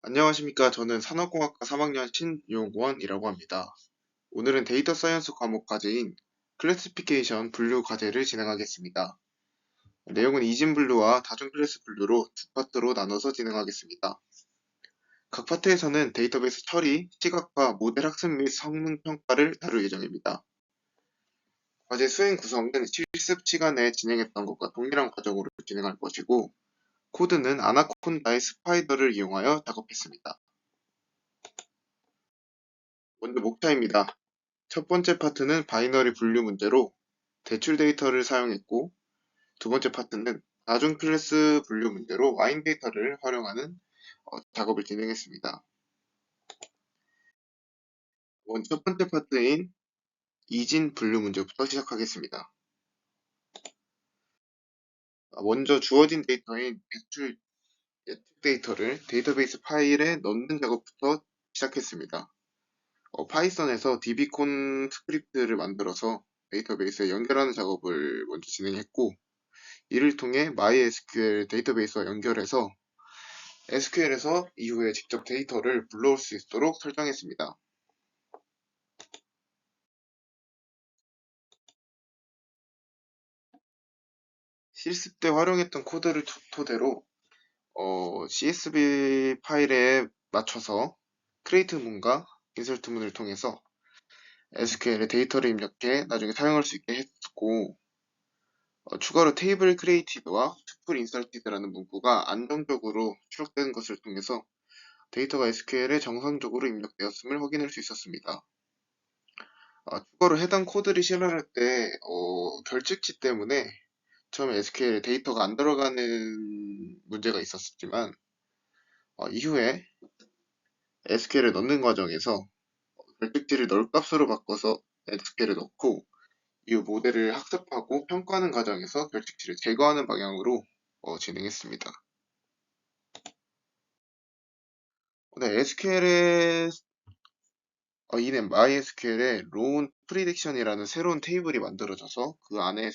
안녕하십니까. 저는 산업공학과 3학년 신용원이라고 합니다. 오늘은 데이터 사이언스 과목 과제인 클래시피케이션 분류 과제를 진행하겠습니다. 내용은 이진 분류와 다중 클래스 분류로 두 파트로 나눠서 진행하겠습니다. 각 파트에서는 데이터베이스 처리, 시각화, 모델 학습 및 성능 평가를 다룰 예정입니다. 과제 수행 구성은 실습 시간에 진행했던 것과 동일한 과정으로 진행할 것이고, 코드는 아나콘다의 스파이더를 이용하여 작업했습니다. 먼저 목차입니다. 첫 번째 파트는 바이너리 분류 문제로 대출 데이터를 사용했고, 두 번째 파트는 다중 클래스 분류 문제로 와인 데이터를 활용하는 작업을 진행했습니다. 먼저 첫 번째 파트인 이진 분류 문제부터 시작하겠습니다. 먼저 주어진 데이터인 대출 예측 데이터를 데이터베이스 파일에 넣는 작업부터 시작했습니다. 파이썬에서 dbcon 스크립트를 만들어서 데이터베이스에 연결하는 작업을 먼저 진행했고, 이를 통해 MySQL 데이터베이스와 연결해서 SQL에서 이후에 직접 데이터를 불러올 수 있도록 설정했습니다. 실습 때 활용했던 코드를 토대로 CSV 파일에 맞춰서 크리에이트 문과 인서트 문을 통해서 SQL에 데이터를 입력해 나중에 사용할 수 있게 했고, 추가로 테이블 크리에이티드와 투플 인설티드라는 문구가 안정적으로 출력되는 것을 통해서 데이터가 SQL에 정상적으로 입력되었음을 확인할 수 있었습니다. 추가로 해당 코드를 실행할 때 결측치 때문에 처음에 SQL에 데이터가 안 들어가는 문제가 있었지만, 이후에 SQL을 넣는 과정에서 결측치를 널 값으로 바꿔서 SQL에 넣고, 이후 모델을 학습하고 평가하는 과정에서 결측치를 제거하는 방향으로 진행했습니다. 네, 이는 MySQL에 로운 프리딕션이라는 새로운 테이블이 만들어져서 그 안에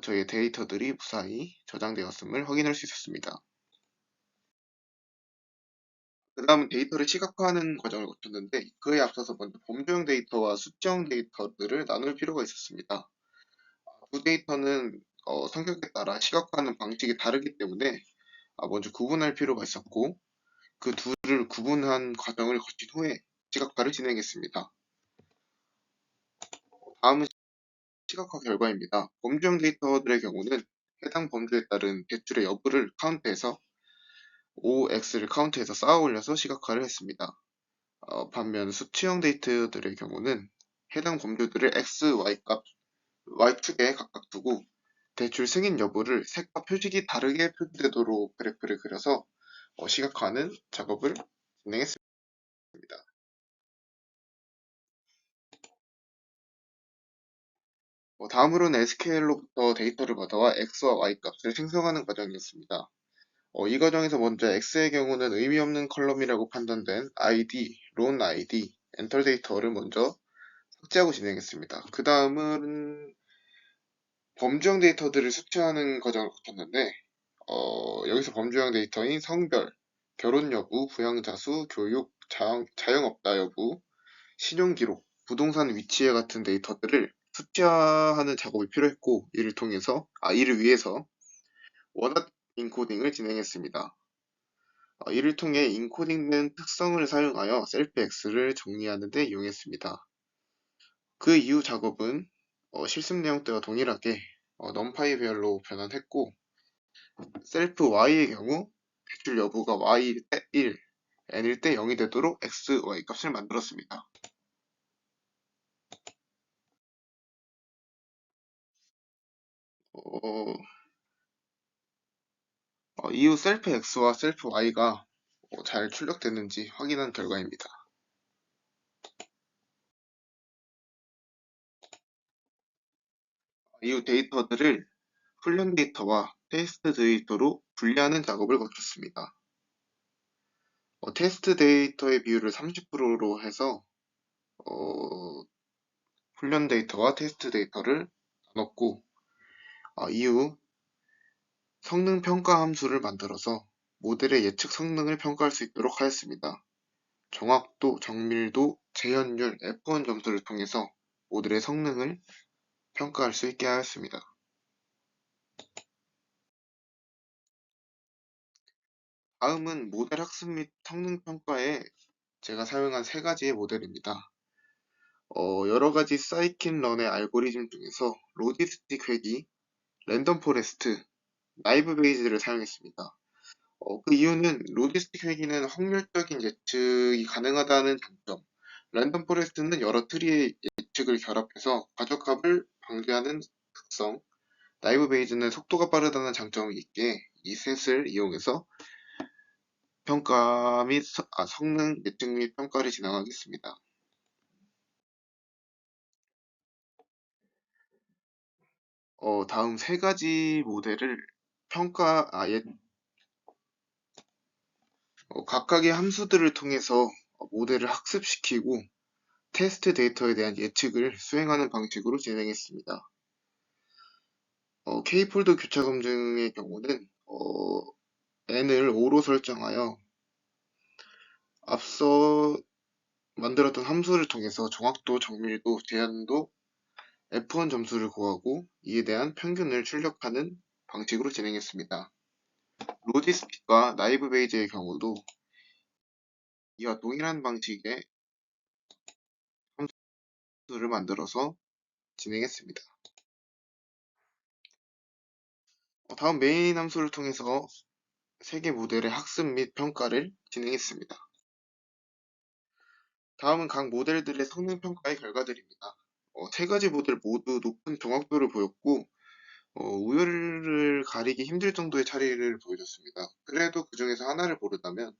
저희의 데이터들이 무사히 저장되었음을 확인할 수 있었습니다. 그 다음은 데이터를 시각화하는 과정을 거쳤는데, 그에 앞서서 먼저 범주형 데이터와 숫자형 데이터들을 나눌 필요가 있었습니다. 두 데이터는 성격에 따라 시각화하는 방식이 다르기 때문에 먼저 구분할 필요가 있었고, 그 둘을 구분한 과정을 거친 후에 시각화를 진행했습니다. 다음은 시각화 결과입니다. 범주형 데이터들의 경우는 해당 범주에 따른 대출의 여부를 카운트해서 OX를 카운트해서 쌓아 올려서 시각화를 했습니다. 반면 수치형 데이터들의 경우는 해당 범주들을 X, Y 값, Y축에 각각 두고 대출 승인 여부를 색과 표식이 다르게 표기되도록 그래프를 그려서 시각화하는 작업을 진행했습니다. 다음으로는 SQL로부터 데이터를 받아와 X와 Y 값을 생성하는 과정이었습니다. 이 과정에서 먼저 X의 경우는 의미 없는 컬럼이라고 판단된 ID, 론 ID, 엔터 데이터를 먼저 삭제하고 진행했습니다. 그 다음은 범주형 데이터들을 수치하는 과정을 거쳤는데, 여기서 범주형 데이터인 성별, 결혼 여부, 부양자 수, 교육, 자영업자 여부, 신용기록, 부동산 위치에 같은 데이터들을 수치화하는 작업이 필요했고, 이를 위해서 원화 인코딩을 진행했습니다. 이를 통해 인코딩된 특성을 사용하여 셀프 X를 정리하는 데 이용했습니다. 그 이후 작업은 실습 내용 때와 동일하게 numPy 배열로 변환했고, 셀프 y의 경우 대출 여부가 y일 때 1, n일 때 0이 되도록 x, y 값을 만들었습니다. 어, 이후 셀프 x와 셀프 y가 잘 출력됐는지 확인한 결과입니다. 이후 데이터들을 훈련 데이터와 테스트 데이터로 분리하는 작업을 거쳤습니다. 테스트 데이터의 비율을 30%로 해서 훈련 데이터와 테스트 데이터를 나눴고, 이후 성능 평가 함수를 만들어서 모델의 예측 성능을 평가할 수 있도록 하였습니다. 정확도, 정밀도, 재현율, F1 점수를 통해서 모델의 성능을 평가할 수 있게 하였습니다. 다음은 모델 학습 및 성능 평가에 제가 사용한 세 가지의 모델입니다. 여러 가지 사이킨런의 알고리즘 중에서 로지스틱 회귀, 랜덤 포레스트, 나이브 베이즈를 사용했습니다. 그 이유는 로지스틱 회귀는 확률적인 예측이 가능하다는 장점, 랜덤 포레스트는 여러 트리의 예측을 결합해서 과적합을 방지하는 특성, 나이브 베이즈는 속도가 빠르다는 장점이 있기에 이 셋을 이용해서 평가 및 성능 예측 및 평가를 진행하겠습니다. 다음 세 가지 모델을 평가, 각각의 함수들을 통해서 모델을 학습시키고 테스트 데이터에 대한 예측을 수행하는 방식으로 진행했습니다. K폴드 교차 검증의 경우는 n을 5로 설정하여 앞서 만들었던 함수를 통해서 정확도, 정밀도, 재현도, F1 점수를 구하고 이에 대한 평균을 출력하는 방식으로 진행했습니다. 로지스틱과 나이브 베이즈의 경우도 이와 동일한 방식의 함수를 만들어서 진행했습니다. 다음 메인 함수를 통해서 세 개 모델의 학습 및 평가를 진행했습니다. 다음은 각 모델들의 성능 평가의 결과들입니다. 세 가지 모델 모두 높은 정확도를 보였고 우열을 가리기 힘들 정도의 차이를 보여줬습니다. 그래도 그 중에서 하나를 고르자면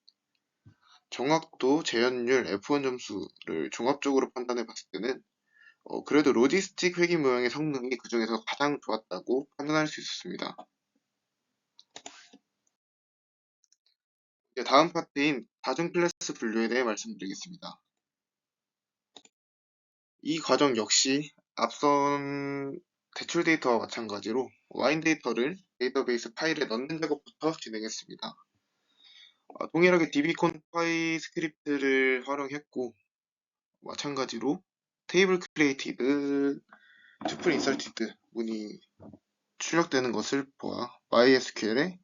정확도, 재현율, F1 점수를 종합적으로 판단해 봤을 때는 그래도 로지스틱 회귀 모형의 성능이 그 중에서 가장 좋았다고 판단할 수 있었습니다. 이제 다음 파트인 다중 클래스 분류에 대해 말씀드리겠습니다. 이 과정 역시 앞선 대출 데이터와 마찬가지로 와인 데이터를 데이터베이스 파일에 넣는 작업부터 진행했습니다. 동일하게 dbcon 파이 스크립트를 활용했고 마찬가지로 테이블 크리에이티드, 투플 인설티드 문이 출력되는 것을 보아 MySQL에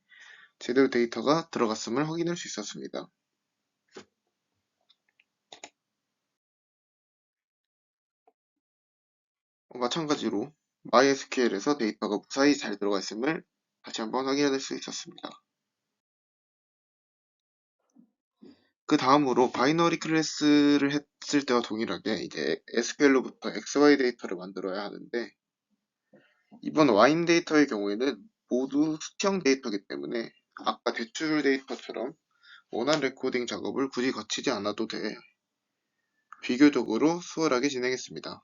제대로 데이터가 들어갔음을 확인할 수 있었습니다. 마찬가지로 MySQL에서 데이터가 무사히 잘 들어가 있음을 다시 한번 확인할 수 있었습니다. 그 다음으로 바이너리 클래스를 했을 때와 동일하게 이제 SQL로부터 XY 데이터를 만들어야 하는데 이번 와인 데이터의 경우에는 모두 수치형 데이터이기 때문에 아까 대출 데이터처럼 원한 레코딩 작업을 굳이 거치지 않아도 돼 비교적으로 수월하게 진행했습니다.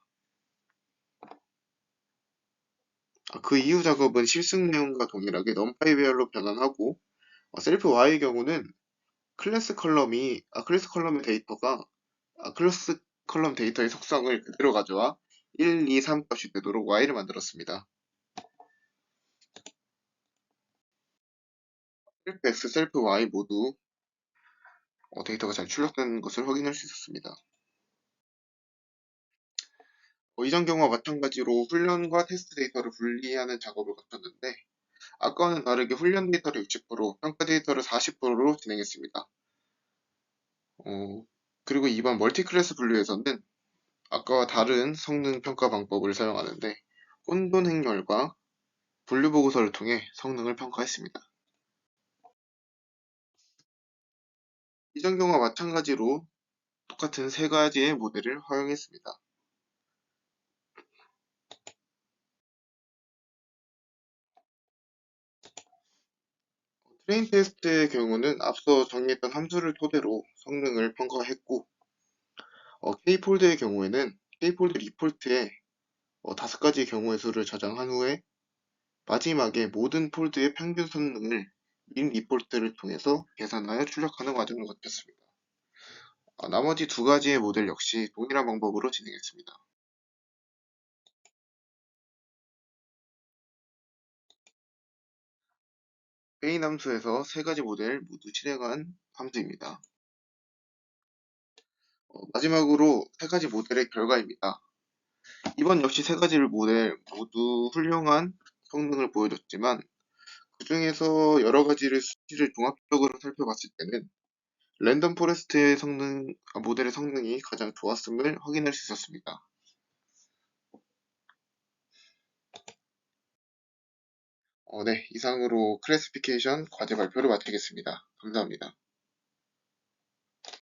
그 이후 작업은 실습 내용과 동일하게 넘파이 배열로 변환하고 셀프 Y의 경우는 클래스 컬럼의 데이터가 클래스 컬럼 데이터의 속성을 그대로 가져와 1, 2, 3 값이 되도록 Y를 만들었습니다. 셀프 X, 셀프 Y 모두 데이터가 잘 출력되는 것을 확인할 수 있었습니다. 이전 경우와 마찬가지로 훈련과 테스트 데이터를 분리하는 작업을 거쳤는데 아까와는 다르게 훈련 데이터를 60%, 평가 데이터를 40%로 진행했습니다. 그리고 이번 멀티클래스 분류에서는 아까와 다른 성능 평가 방법을 사용하는데 혼돈 행렬과 분류 보고서를 통해 성능을 평가했습니다. 이전 경우와 마찬가지로 똑같은 세 가지의 모델을 활용했습니다. 트레인 테스트의 경우는 앞서 정리했던 함수를 토대로 성능을 평가했고 K폴드의 경우에는 K폴드 리포트에 5가지 경우의 수를 저장한 후에 마지막에 모든 폴드의 평균 성능을 민 리포트를 통해서 계산하여 출력하는 과정을 거쳤습니다. 나머지 두 가지의 모델 역시 동일한 방법으로 진행했습니다. 메인 함수에서 세 가지 모델 모두 실행한 함수입니다. 마지막으로 세 가지 모델의 결과입니다. 이번 역시 세 가지 모델 모두 훌륭한 성능을 보여줬지만 그 중에서 여러 가지를 수치를 종합적으로 살펴봤을 때는 랜덤 포레스트의 모델의 성능이 가장 좋았음을 확인할 수 있었습니다. 네, 이상으로 클래시피케이션 과제 발표를 마치겠습니다. 감사합니다.